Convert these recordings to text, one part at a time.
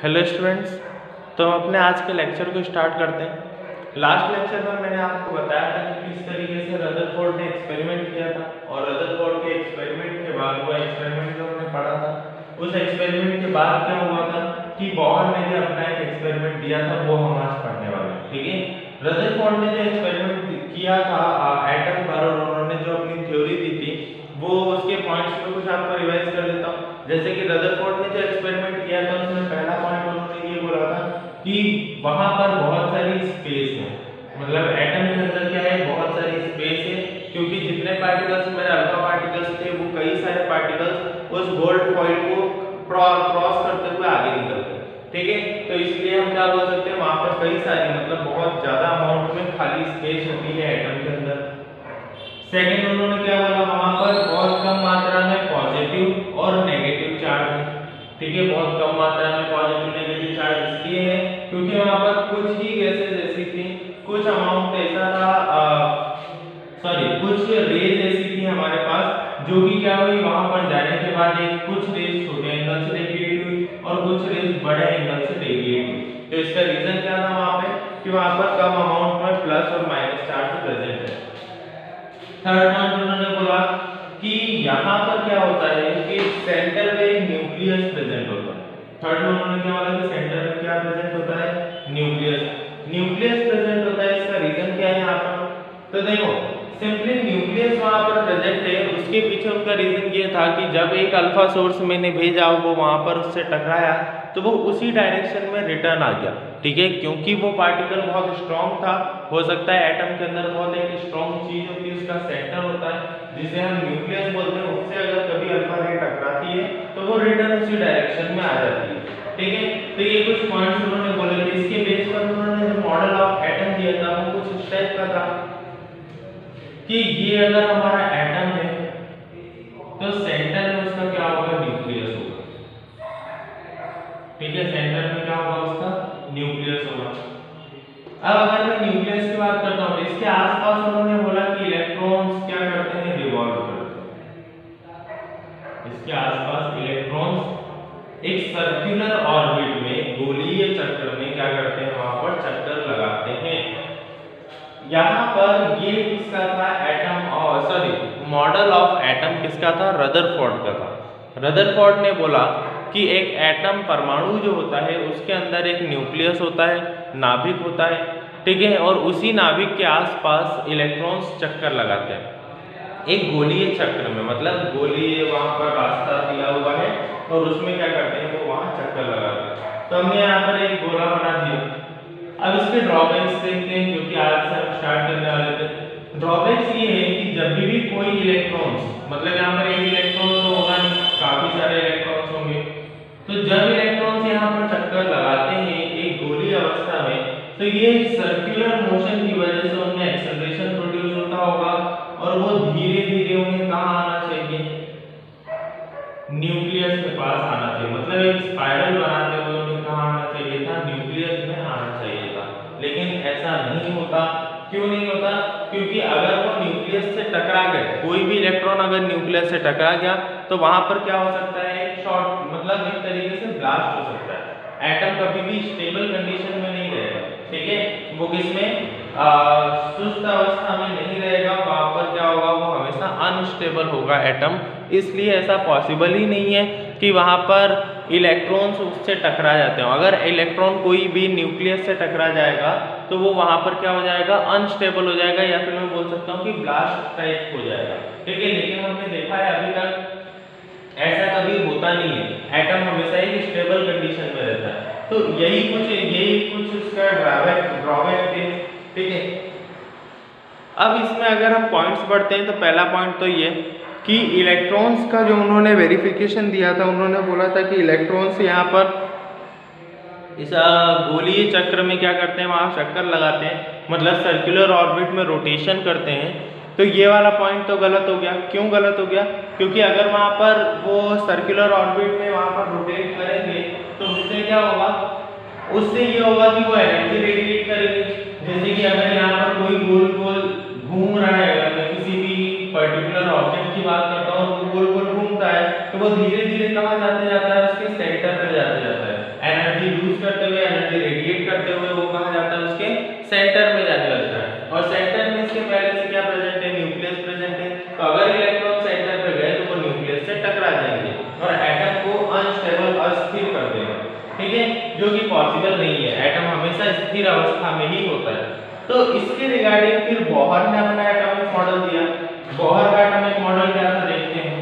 Hello students, तो हम अपने आज के लेक्चर को स्टार्ट करते हैं। लास्ट लेक्चर में मैंने आपको बताया था कि किस तरीके से रदरफोर्ड ने एक्सपेरिमेंट किया था और रदरफोर्ड के एक्सपेरिमेंट के बाद वो एक्सपेरिमेंट जो हमने पढ़ा था, उस एक्सपेरिमेंट के बाद क्या हुआ था कि बोहर ने भी अपना एक एक्सपेरिमेंट दिया था, वो हम आज पढ़ने वाले हैं। ठीक है, रदरफोर्ड ने जो एक्सपेरिमेंट किया था एटम पर और उन्होंने जो अपनी थ्योरी दी थी वो उसके पॉइंट्स में कुछ आपको रिवाइज कर देता हूँ। जैसे कि रदरफोर्ड ने जो एक्सपेरिमेंट किया था उसमें पहला पॉइंट उन्होंने ये बोला था कि वहां पर बहुत सारी स्पेस है, मतलब एटम के अंदर क्या है, बहुत सारी स्पेस है, क्योंकि जितने पार्टिकल्स मेरे अल्फा पार्टिकल्स थे वो कई सारे पार्टिकल्स उस गोल्ड फॉइल को क्रॉस करते हुए आगे निकलते हैं। ठीक है, तो इसलिए हम क्या बोल सकते हैं, वहां पर कई सारी मतलब बहुत ज्यादा अमाउंट में खाली स्पेस होती है एटम के अंदर। सेकंड उन्होंने क्या बोला, वहां पर बहुत कम मात्रा में पॉजिटिव और नेगेटिव चार्ज है। ठीक है, बहुत कम मात्रा में पॉजिटिव नेगेटिव चार्ज इसलिए है क्योंकि वहां पर कुछ ही गैसेस ऐसी थी, कुछ अमाउंट ऐसा था, कुछ रेज ऐसी थी हमारे पास जो कि क्या हुई, वहां पर जाने के बाद एक कुछ रेज छोटे एंगल से रेडिएट हुई और कुछ रेज बड़े एंगल से रेडिएट हुई। तो इसका रीजन क्या था वहां पे कि वहां पर कम अमाउंट में प्लस और माइनस चार्ज प्रेजेंट है। थर्ड पॉइंट उन्होंने बोला कि यहाँ पर क्या होता है कि सेंटर में एक न्यूक्लियस प्रेजेंट होता है। थर्ड में उन्होंने क्या बोला कि सेंटर में क्या प्रेजेंट होता है, न्यूक्लियस। न्यूक्लियस प्रेजेंट होता है, इसका रीजन क्या है यहाँ पर, तो देखो सिंपली न्यूक्लियस वहां पर प्रेजेंट है, उसके पीछे उनका रीजन ये था कि जब एक अल्फा सोर्स मैंने भेजा वो वहां पर उससे टकराया तो वो उसी डायरेक्शन में रिटर्न आ गया। ठीक है, क्योंकि वो पार्टिकल बहुत स्ट्रॉन्ग था, हो सकता है एटम के अंदर बहुत एक स्ट्रॉन्ग चीज होती है, उसका सेंटर होता है जिसे हम न्यूक्लियस बोलते हैं, उससे अगर कभी अल्फा रे टकराती है तो वो रिटर्न उसी डायरेक्शन में आ जाती है। ठीक है, तो ये कुछ पॉइंट्स उन्होंने बोले थे। इसके बेस पर उन्होंने जो मॉडल ऑफ एटम दिया था वो कुछ इस टाइप का था कि ये अगर हमारा एटम है तो सेंटर में उसका क्या होगा, न्यूक्लियस होगा। ठीक है, सेंटर में क्या होगा, उसका न्यूक्लियस होगा। अब अगर मैं न्यूक्लियस की बात करता हूं, इसके आसपास उन्होंने बोला कि इलेक्ट्रॉन्स क्या करते हैं, रिवॉल्व करते हैं। इसके आसपास इलेक्ट्रॉन्स एक सर्कुलर ऑर्बिट में, गोलीय चक्र में क्या करते हैं, वहां पर चक्कर लगाते हैं। यहाँ पर ये किसका था, एटम और मॉडल ऑफ एटम किसका था, रदरफोर्ड का था। रदरफोर्ड ने बोला कि एक एटम परमाणु जो होता है उसके अंदर एक न्यूक्लियस होता है, नाभिक होता है। ठीक है, और उसी नाभिक के आसपास इलेक्ट्रॉन्स चक्कर लगाते हैं एक गोलीय चक्र में, मतलब गोलीय वहां पर रास्ता दिया हुआ है और उसमें क्या करते हैं, वो वहां चक्कर लगाते हैं। तो हमने यहाँ पर एक गोला बना दिया। अब इसके ड्रॉबैक्स देखते हैं क्योंकि आज से हम स्टार्ट करने वाले थे। ड्रॉबैक्स ये है कि जब भी कोई इलेक्ट्रॉन्स, मतलब यहाँ पर एक इलेक्ट्रॉन तो होगा नहीं, काफी सारे इलेक्ट्रॉन्स होंगे, तो जब इलेक्ट्रॉन्स यहाँ पर चक्कर लगाते हैं एक गोलीय अवस्था में तो ये सर्कुलर मोशन की वजह से उनमें एक्सेलरेशन प्रोड्यूस होता होगा और वो धीरे धीरे उन्हें कहाँ आना चाहिए, न्यूक्लियस के पास आना चाहिए। मतलब एक स्पाइरल बनाते हुए उन्हें कहाँ आना चाहिए था, न्यूक्लियस में आना चाहिए था। लेकिन ऐसा नहीं होता। क्यों नहीं होता, क्योंकि अगर वो न्यूक्लियस से टकरा गए, कोई भी इलेक्ट्रॉन अगर न्यूक्लियस से टकरा गया तो वहां पर क्या हो सकता है, एक शॉर्ट, मतलब एक तरीके से ब्लास्ट हो सकता है। एटम कभी भी स्टेबल कंडीशन में नहीं रहेगा। ठीक है, वो किसमें, सुस्त अवस्था में नहीं रहेगा, वहां पर क्या होगा, वो हमेशा अनस्टेबल होगा एटम। इसलिए ऐसा पॉसिबल ही नहीं है कि वहां पर इलेक्ट्रॉन्स उससे टकरा जाते हो। अगर इलेक्ट्रॉन कोई भी न्यूक्लियस से टकरा जाएगा तो वो वहां पर क्या हो जाएगा, अनस्टेबल हो जाएगा, या फिर मैं बोल सकता हूँ कि ब्लास्ट टाइप हो जाएगा। ठीक है, लेकिन हमने देखा है अभी तक ऐसा कभी होता नहीं है, एटम हमेशा एक स्टेबल कंडीशन में रहता है। तो यही कुछ इसका ड्रॉबैक थे। ठीक है, अब इसमें अगर हम पॉइंट्स बढ़ते हैं तो पहला पॉइंट तो ये कि इलेक्ट्रॉन्स का जो उन्होंने वेरिफिकेशन दिया था, उन्होंने बोला था कि इलेक्ट्रॉन्स यहाँ पर इस गोलीय चक्र में क्या करते हैं, वहाँ चक्कर लगाते हैं, मतलब सर्कुलर ऑर्बिट में रोटेशन करते हैं। तो ये वाला पॉइंट तो गलत हो गया। क्यों गलत हो गया, क्योंकि अगर वहाँ पर वो सर्कुलर ऑर्बिट में वहाँ पर रोटेट करेंगे तो उससे क्या होगा, उससे ये होगा कि वो एनर्जी रेडिएट करेंगे। जैसे कि अगर यहाँ पर कोई गोल गोल घूम रहा है, अगर मैं किसी भी पर्टिकुलर ऑब्जेक्ट की बात करता हूँ, वो गोल गोल घूमता है तो वो धीरे धीरे कहाँ जाता है, उसके सेंटर पे जाता है, एनर्जी सेंटर में जाने लगता है, और सेंटर में इसके पहले से क्या प्रेजेंट है, न्यूक्लियस प्रेजेंट है। तो अगर इलेक्ट्रॉन सेंटर पे गए तो वो न्यूक्लियस से टकरा जाएंगे और एटम को अनस्टेबल, अस्थिर कर देंगे, ठीक है, जो कि पॉसिबल नहीं है। एटम हमेशा स्थिर अवस्था में ही होता है। तो इसके रिगार्डिंग फिर बोहर ने अपना एटॉमिक मॉडल दिया। बोहर का एटॉमिक मॉडल क्या था देखते हैं।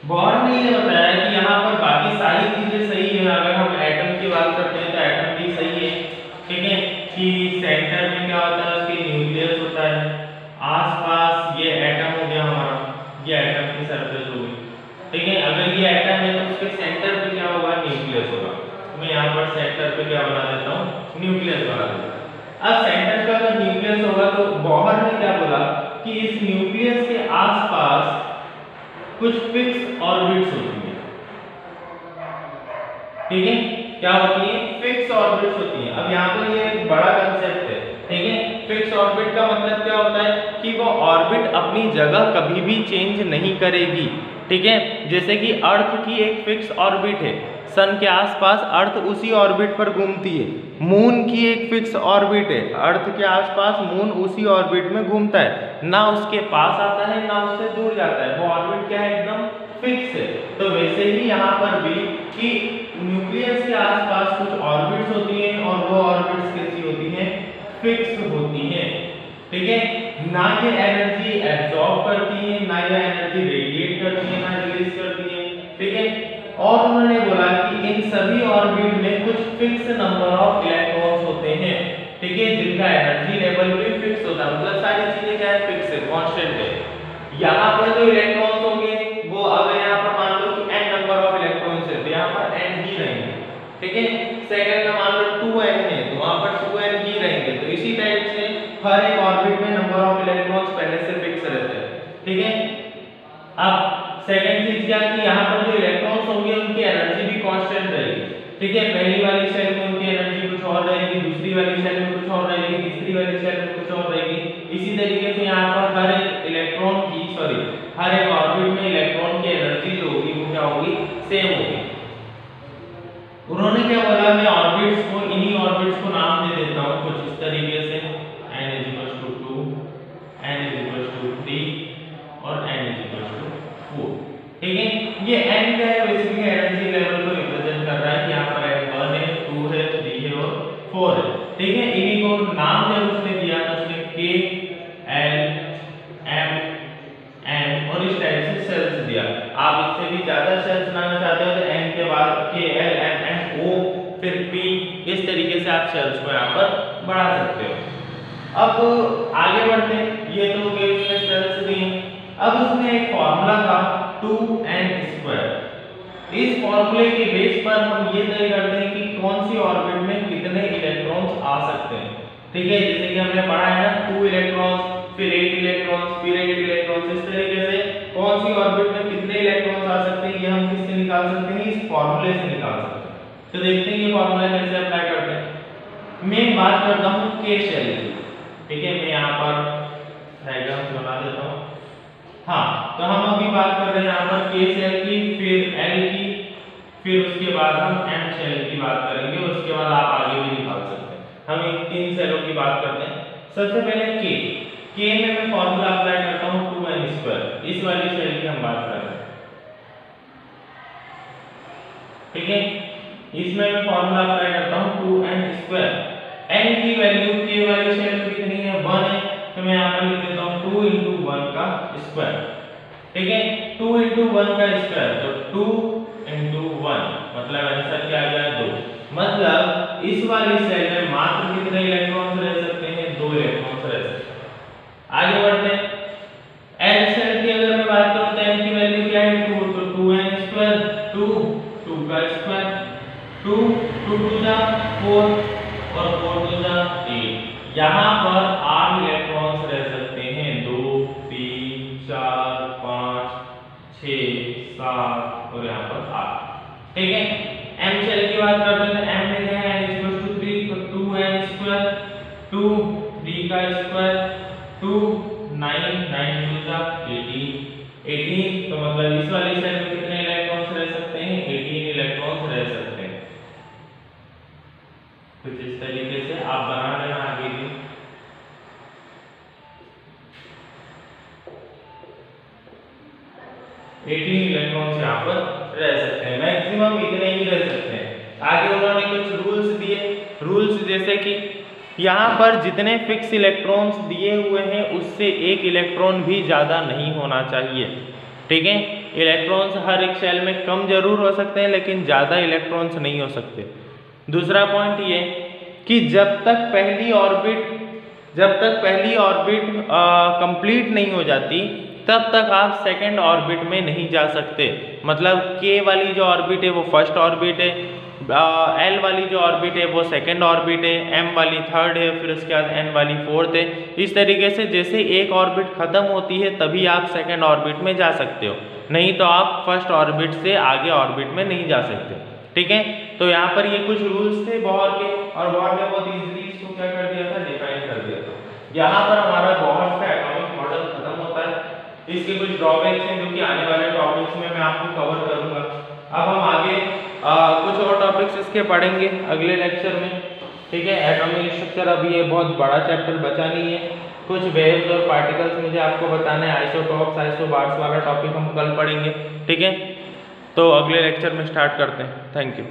बोहर ने ये बताया कि यहाँ पर बाकी सारी चीजें सही है। अगर हम एटम की बात करते हैं तो एटम भी सही है, ठीक है, कि सेंटर में क्या होता है, उसके न्यूक्लियस होता है, आसपास ये एटम हो गया हमारा, ये एटम की सरफेस हो गई, ठीक है। अगर ये एटम है तो उसके सेंटर पे क्या होगा, न्यूक्लियस होगा। मैं यहाँ पर सेंटर पे क्या बना देता हूँ, न्यूक्लियस बना देता हूँ। अब सेंटर का अगर न्यूक्लियस होगा तो बोहर ने क्या बोला कि इस न्यूक्लियस के आसपास कुछ फिक्स ऑर्बिट्स होती हैं, ठीक है, क्या होती है, फिक्स ऑर्बिट्स होती हैं। अब यहाँ पर ये एक बड़ा कंसेप्ट है, ठीक है। फिक्स ऑर्बिट का मतलब क्या होता है कि वो ऑर्बिट अपनी जगह कभी भी चेंज नहीं करेगी, ठीक है। जैसे कि अर्थ की एक फिक्स ऑर्बिट है, सन के आसपास अर्थ उसी ऑर्बिट पर घूमती है। मून की एक फिक्स ऑर्बिट है, अर्थ के आसपास मून उसी ऑर्बिट में घूमता है, ना उसके पास आता है ना उससे दूर जाता है, वो ऑर्बिट क्या है, एकदम फिक्स है। तो वैसे ही यहाँ पर भी कि न्यूक्लियस के आसपास कुछ ऑर्बिट्स होती हैं और वो ऑर्बिट्स कैसी होती हैं, फिक्स होती हैं, ठीक है। ना ये एनर्जी एब्जॉर्ब करती है, ना ये एनर्जी रेडिएट करती है, ना रिलीज करती है, ठीक है। और उन्होंने बोला कि इन सभी ऑर्बिट में कुछ फिक्स नंबर ऑफ इलेक्ट्रॉन्स होते हैं, ठीक है, जिनका एनर्जी लेवल भी फिक्स होता है। मतलब सारी चीजें क्या है, फिक्स है, कांस्टेंट है। यहाँ पर जो इलेक्ट्रॉन्स होंगे वो, अगर यहाँ पर मान लो कि n नंबर ऑफ इलेक्ट्रॉन्स है तो यहाँ पर n ही रहेंगे, ठीक है। सेकंड में मान लो 2n है तो वहाँ पर 2n ही रहेंगे। तो इसी टाइप से हर एक ऑर्बिट में नंबर ऑफ इलेक्ट्रॉन्स पहले से फिक्स रहते हैं, ठीक है। अब सेकंड चीज क्या कि यहाँ पर जो इलेक्ट्रॉन्स होंगे उनकी एनर्जी भी कांस्टेंट रहेगी, ठीक है। पहली वाली शेल में उनकी एनर्जी कुछ और रहेगी, दूसरी वाली शेल में कुछ और रहेगी, तीसरी वाली शेल में कुछ और रहेगी। इसी तरीके से यहाँ पर हर एक इलेक्ट्रॉन की हर एक ऑर्बिट में इलेक्ट्रॉन की एनर्जी जो होगी वो क्या होगी, सेम होगी। उन्होंने क्या बोला, मैं ऑर्बिट्स को, इन्हीं ऑर्बिट्स को नाम दे देता हूँ कुछ इस तरीके से, n = 2, n = 3 और n = 4, ठीक है। ये n क्या है, बेसिकली एनर्जी लेवल को रिप्रेजेंट कर रहा है कि यहाँ पर n 1 है, 2 है, 3 है और 4 है, ठीक है। इन्हीं को नाम जब उसने दिया तो उसने k, l, m, n और इस टाइप से सेल्स दिया। आप इससे भी ज्यादा सेल्स बनाना चाहते हो तो n के बाद k, l, m, n, o, फिर p, इस तरीके से आप सेल्स को यहाँ पर बढ़ा सकते हो। अब आगे बढ़ते हैं, ये तो हो गए उसने सेल्स दिए। अब उसने एक फॉर्मूला था 2n²। इस फॉर्मूले के बेस पर हम ये तय करते हैं कि कौन सी ऑर्बिट में कितने इलेक्ट्रॉन्स आ सकते हैं, ठीक है। जैसे कि हमने पढ़ा है ना, 2 इलेक्ट्रॉन्स, फिर 8 इलेक्ट्रॉन्स, फिर 8 इलेक्ट्रॉन्स, इस तरीके से कौन सी ऑर्बिट में कितने इलेक्ट्रॉन्स आ सकते हैं ये हम किससे निकाल सकते हैं, इस फॉर्मूले से निकाल सकते हैं। तो देखते हैं ये फॉर्मूला कैसे अप्लाई करते हैं। मैं बात करता हूँ k शेल की, ठीक है। मैं यहाँ पर डायग्राम बना देता हूँ। हाँ, तो हम अभी बात कर रहे हैं यहाँ पर k शेल की, फिर l की, फिर उसके बाद हम m शेल की बात करेंगे, उसके बाद आप आगे भी निकाल सकते हैं। हम इन 3 शेलों की बात करते हैं। सबसे पहले k में मैं फॉर्मूला अप्लाई करता हूँ 2n²। इस वाली शेल की हम बात कर रहे हैं, ठीक है। इसमें मैं फॉर्मूला अप्लाई करता हूँ 2n²। n की वैल्यू k वाली शेल में कितनी है, 1 है, तो मैं यहाँ पर लिख देता हूँ 2 × 1 का स्क्वायर, ठीक है। 2 × 1 का स्क्वायर, तो 2 × 1 मतलब आंसर क्या आ गया, 2। मतलब इस वाली शेल में मात्र कितने इलेक्ट्रॉन्स रह सकते हैं, 2 इलेक्ट्रॉन्स रह सकते हैं। आगे बढ़ते हैं। n शेल की अगर मैं बात करूं तो n की वैल्यू क्या है, 2, तो 2n², 2 2 का स्क्वायर, 2 2 2 जा 4 और 4 2 जा 8। यहाँ पर 8 इलेक्ट्रॉन्स रह सकते हैं, 2 3 4 5 6 7 और यहाँ पर 8, ठीक है। m शेल की बात करते हैं तो m में क्या है, n = 3, तो 2n², 2 3 का स्क्वायर, 2 9 9 2 जा 18, तो मतलब इस वाली शेल में कितने इलेक्ट्रॉन्स रह सकते हैं, 18 इलेक्ट्रॉन्स रह सकते हैं। कुछ इस तरीके से आप बना 18 इलेक्ट्रॉन्स यहाँ पर रह सकते हैं, मैक्सिमम इतने ही रह सकते हैं। आगे उन्होंने कुछ रूल्स दिए, रूल्स जैसे कि यहाँ पर जितने फिक्स इलेक्ट्रॉन्स दिए हुए हैं उससे एक इलेक्ट्रॉन भी ज़्यादा नहीं होना चाहिए, ठीक है। इलेक्ट्रॉन्स हर एक शेल में कम जरूर हो सकते हैं लेकिन ज़्यादा इलेक्ट्रॉन्स नहीं हो सकते। दूसरा पॉइंट ये कि जब तक पहली ऑर्बिट कंप्लीट नहीं हो जाती तब तक आप सेकंड ऑर्बिट में नहीं जा सकते। मतलब के वाली जो ऑर्बिट है वो फर्स्ट ऑर्बिट है, एल वाली जो ऑर्बिट है वो सेकंड ऑर्बिट है, एम वाली थर्ड है, फिर उसके बाद एन वाली फोर्थ है। इस तरीके से जैसे एक ऑर्बिट खत्म होती है तभी आप सेकंड ऑर्बिट में जा सकते हो, नहीं तो आप फर्स्ट ऑर्बिट से आगे ऑर्बिट में नहीं जा सकते, ठीक है। तो यहाँ पर ये कुछ रूल्स थे बोहर के, और बोहर ने बहुत इजीली इसको क्या कर दिया था, डिफाइन कर दिया था। यहाँ पर हमारा बोहर का एटॉमिक मॉडल खत्म होता है। इसके कुछ ड्रॉबैक्स हैं जो कि आने वाले टॉपिक्स में मैं आपको कवर करूंगा। अब हम आगे कुछ और टॉपिक्स इसके पढ़ेंगे अगले लेक्चर में, ठीक है। एटॉमिक स्ट्रक्चर अभी ये बहुत बड़ा चैप्टर बचा नहीं है, कुछ वेव्स और पार्टिकल्स मुझे आपको बताना है, आइसोटॉप्स आइसोबार्स वाला टॉपिक हम कल पढ़ेंगे, ठीक है। तो अगले लेक्चर में स्टार्ट करते हैं। Thank you.